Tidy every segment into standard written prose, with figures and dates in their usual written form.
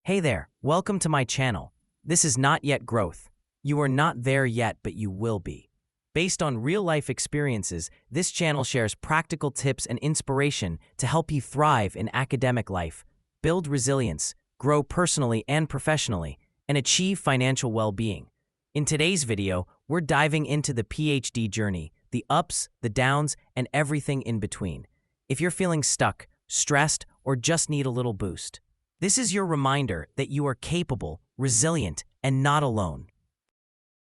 Hey there, welcome to my channel. This is not yet growth. You are not there yet, but you will be. Based on real-life experiences, this channel shares practical tips and inspiration to help you thrive in academic life, build resilience, grow personally and professionally, and achieve financial well-being. In today's video, we're diving into the PhD journey, the ups, the downs, and everything in between. If you're feeling stuck, stressed, or just need a little boost, this is your reminder that you are capable, resilient, and not alone.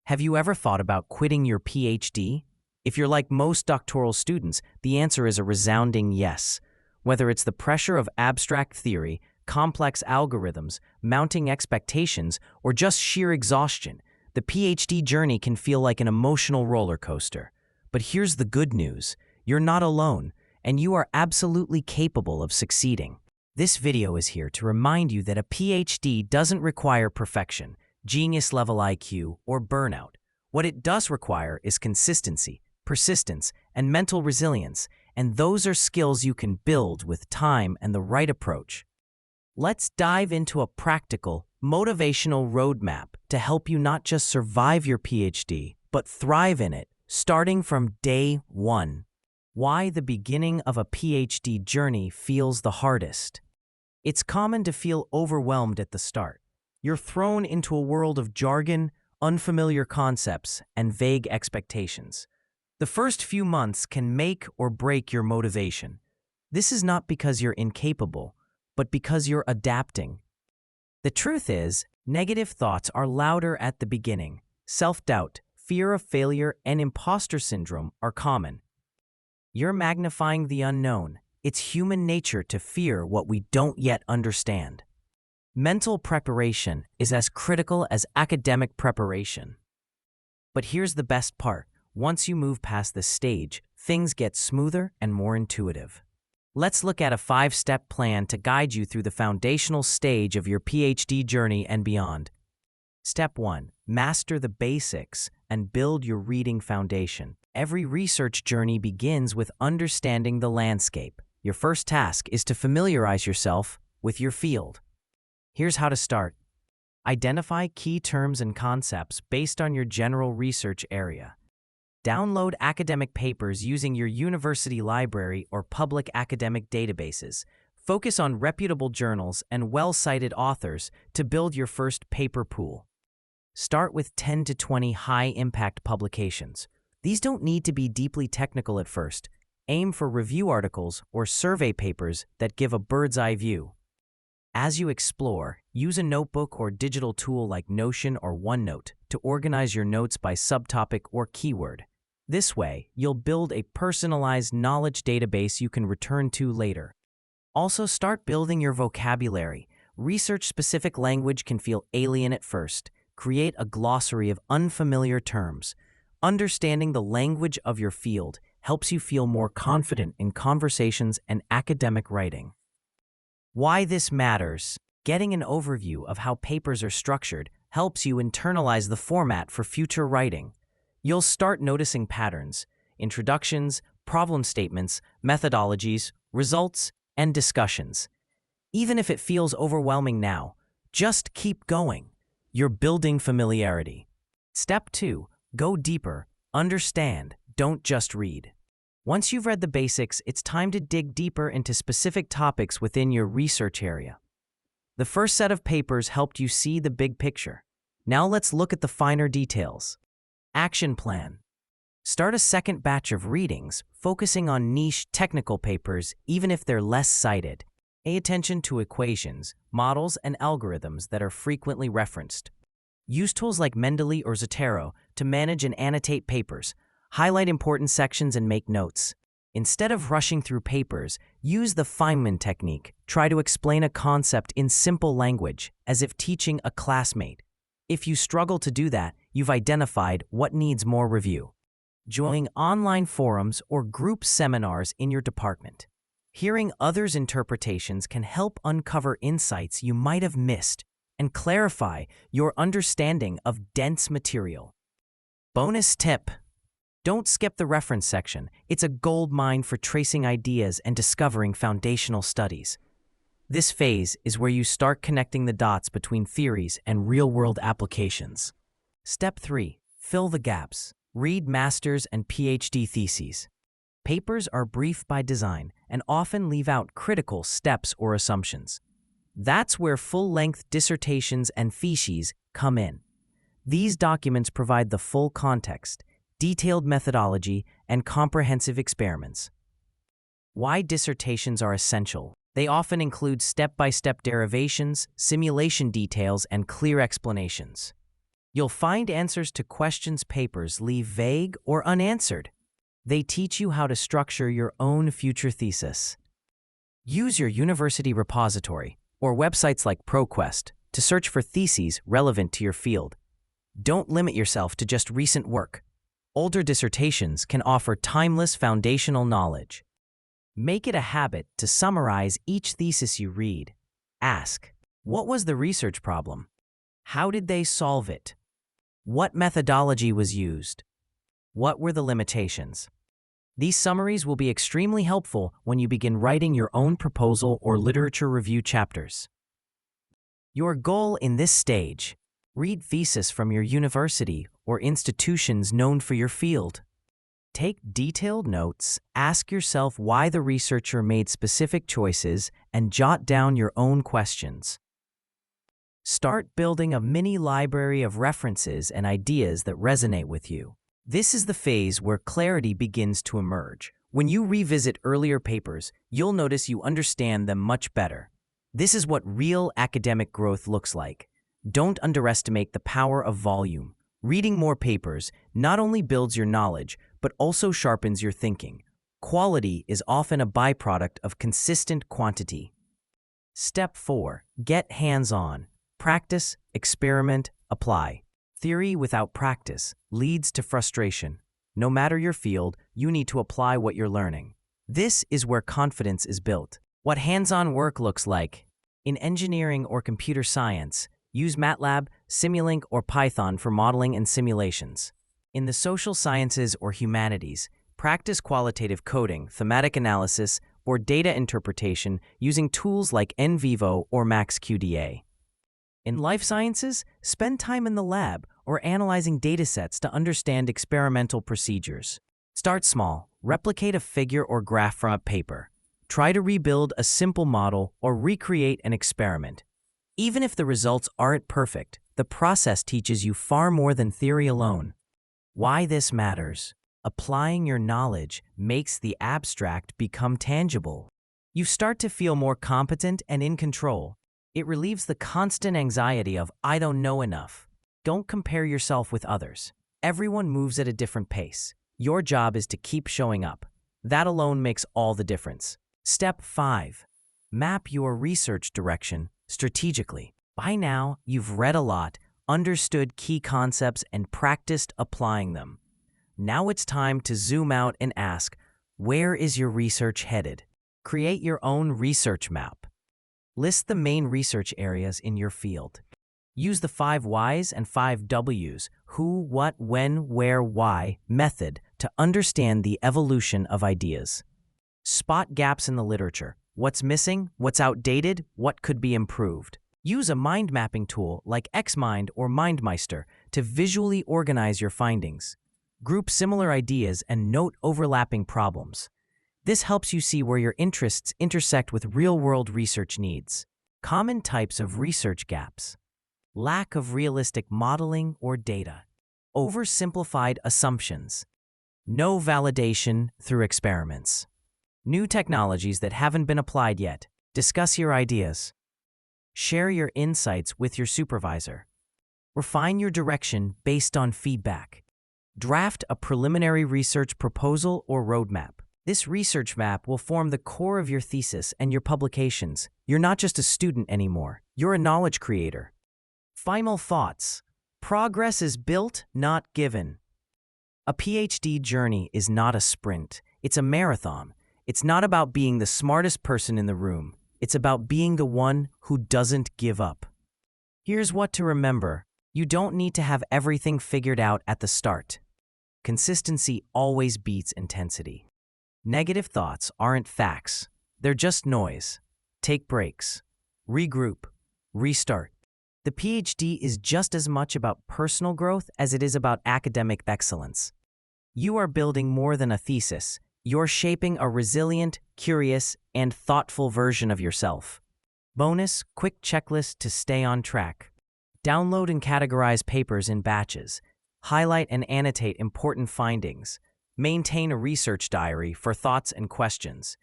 Have you ever thought about quitting your PhD? If you're like most doctoral students, the answer is a resounding yes. Whether it's the pressure of abstract theory, complex algorithms, mounting expectations, or just sheer exhaustion, the PhD journey can feel like an emotional roller coaster. But here's the good news. You're not alone, and you are absolutely capable of succeeding. This video is here to remind you that a PhD doesn't require perfection, genius-level IQ, or burnout. What it does require is consistency, persistence, and mental resilience, and those are skills you can build with time and the right approach. Let's dive into a practical, motivational roadmap to help you not just survive your PhD, but thrive in it, starting from day one. Why the beginning of a PhD journey feels the hardest. It's common to feel overwhelmed at the start. You're thrown into a world of jargon, unfamiliar concepts, and vague expectations. The first few months can make or break your motivation. This is not because you're incapable, but because you're adapting. The truth is, negative thoughts are louder at the beginning. Self-doubt, fear of failure, and imposter syndrome are common. You're magnifying the unknown. It's human nature to fear what we don't yet understand. Mental preparation is as critical as academic preparation. But here's the best part. Once you move past this stage, things get smoother and more intuitive. Let's look at a 5-step plan to guide you through the foundational stage of your PhD journey and beyond. Step 1. Master the basics and build your reading foundation. Every research journey begins with understanding the landscape. Your first task is to familiarize yourself with your field. Here's how to start. Identify key terms and concepts based on your general research area. Download academic papers using your university library or public academic databases. Focus on reputable journals and well-cited authors to build your first paper pool. Start with 10 to 20 high-impact publications. These don't need to be deeply technical at first. Aim for review articles or survey papers that give a bird's-eye view. As you explore, use a notebook or digital tool like Notion or OneNote to organize your notes by subtopic or keyword. This way, you'll build a personalized knowledge database you can return to later. Also, start building your vocabulary. Research-specific language can feel alien at first. Create a glossary of unfamiliar terms. Understanding the language of your field helps you feel more confident in conversations and academic writing. Why this matters. Getting an overview of how papers are structured helps you internalize the format for future writing. You'll start noticing patterns, introductions, problem statements, methodologies, results, and discussions. Even if it feels overwhelming now, just keep going. You're building familiarity. Step 2. Go deeper. Understand. Don't just read. Once you've read the basics, it's time to dig deeper into specific topics within your research area. The first set of papers helped you see the big picture. Now let's look at the finer details. Action plan. Start a second batch of readings, focusing on niche technical papers even if they're less cited. Pay attention to equations, models, and algorithms that are frequently referenced. Use tools like Mendeley or Zotero to manage and annotate papers. Highlight important sections and make notes. Instead of rushing through papers, use the Feynman technique. Try to explain a concept in simple language, as if teaching a classmate. If you struggle to do that, you've identified what needs more review. Join online forums or group seminars in your department. Hearing others' interpretations can help uncover insights you might have missed and clarify your understanding of dense material. Bonus tip. Don't skip the reference section. It's a goldmine for tracing ideas and discovering foundational studies. This phase is where you start connecting the dots between theories and real-world applications. Step 3. Fill the gaps. Read master's and PhD theses. Papers are brief by design and often leave out critical steps or assumptions. That's where full-length dissertations and theses come in. These documents provide the full context, detailed methodology, and comprehensive experiments. Why dissertations are essential? They often include step-by-step derivations, simulation details, and clear explanations. You'll find answers to questions papers leave vague or unanswered. They teach you how to structure your own future thesis. Use your university repository or websites like ProQuest to search for theses relevant to your field. Don't limit yourself to just recent work. Older dissertations can offer timeless foundational knowledge. Make it a habit to summarize each thesis you read. Ask, what was the research problem? How did they solve it? What methodology was used? What were the limitations? These summaries will be extremely helpful when you begin writing your own proposal or literature review chapters. Your goal in this stage: read theses from your university or institutions known for your field. Take detailed notes, ask yourself why the researcher made specific choices, and jot down your own questions. Start building a mini library of references and ideas that resonate with you. This is the phase where clarity begins to emerge. When you revisit earlier papers, you'll notice you understand them much better. This is what real academic growth looks like. Don't underestimate the power of volume. Reading more papers not only builds your knowledge, but also sharpens your thinking. Quality is often a byproduct of consistent quantity. Step 4. Get hands-on. Practice, experiment, apply. Theory without practice leads to frustration. No matter your field, you need to apply what you're learning. This is where confidence is built. What hands-on work looks like. In engineering or computer science, use MATLAB, Simulink, or Python for modeling and simulations. In the social sciences or humanities, practice qualitative coding, thematic analysis, or data interpretation using tools like NVivo or MaxQDA. In life sciences, spend time in the lab or analyzing datasets to understand experimental procedures. Start small. Replicate a figure or graph from a paper. Try to rebuild a simple model or recreate an experiment. Even if the results aren't perfect, the process teaches you far more than theory alone. Why this matters? Applying your knowledge makes the abstract become tangible. You start to feel more competent and in control. It relieves the constant anxiety of, I don't know enough. Don't compare yourself with others. Everyone moves at a different pace. Your job is to keep showing up. That alone makes all the difference. Step 5. Map your research direction strategically. By now, you've read a lot, understood key concepts, and practiced applying them. Now it's time to zoom out and ask, where is your research headed? Create your own research map. List the main research areas in your field. Use the 5 whys and 5 Ws, who, what, when, where, why, method to understand the evolution of ideas. Spot gaps in the literature. What's missing? What's outdated? What could be improved? Use a mind mapping tool like XMind or MindMeister to visually organize your findings. Group similar ideas and note overlapping problems. This helps you see where your interests intersect with real-world research needs. Common types of research gaps. Lack of realistic modeling or data. Oversimplified assumptions. No validation through experiments. New technologies that haven't been applied yet. Discuss your ideas. Share your insights with your supervisor. Refine your direction based on feedback. Draft a preliminary research proposal or roadmap. This research map will form the core of your thesis and your publications. You're not just a student anymore. You're a knowledge creator. Final thoughts. Progress is built, not given. A PhD journey is not a sprint. It's a marathon. It's not about being the smartest person in the room. It's about being the one who doesn't give up. Here's what to remember. You don't need to have everything figured out at the start. Consistency always beats intensity. Negative thoughts aren't facts. They're just noise. take breaks, regroup, restart. The PhD is just as much about personal growth as it is about academic excellence. You are building more than a thesis. You're shaping a resilient, curious, and thoughtful version of yourself. Bonus, quick checklist to stay on track. Download and categorize papers in batches. Highlight and annotate important findings. Maintain a research diary for thoughts and questions.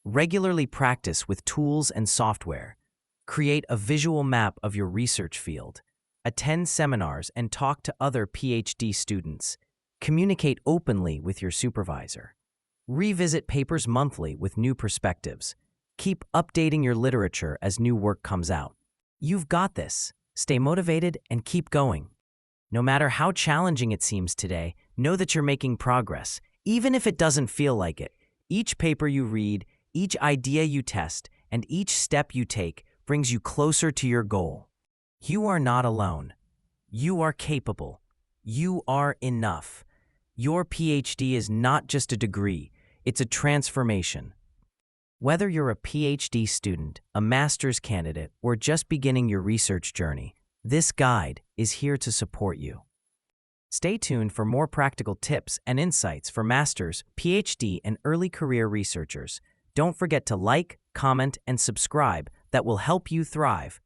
Regularly practice with tools and software. Create a visual map of your research field. Attend seminars and talk to other PhD students. Communicate openly with your supervisor. Revisit papers monthly with new perspectives. Keep updating your literature as new work comes out. You've got this. Stay motivated and keep going. No matter how challenging it seems today, know that you're making progress, even if it doesn't feel like it. Each paper you read, each idea you test, and each step you take brings you closer to your goal. You are not alone. You are capable. You are enough. Your PhD is not just a degree, it's a transformation. Whether you're a PhD student, a master's candidate, or just beginning your research journey, this guide is here to support you. Stay tuned for more practical tips and insights for masters, PhD, and early career researchers. Don't forget to like, comment, and subscribe. That will help you thrive.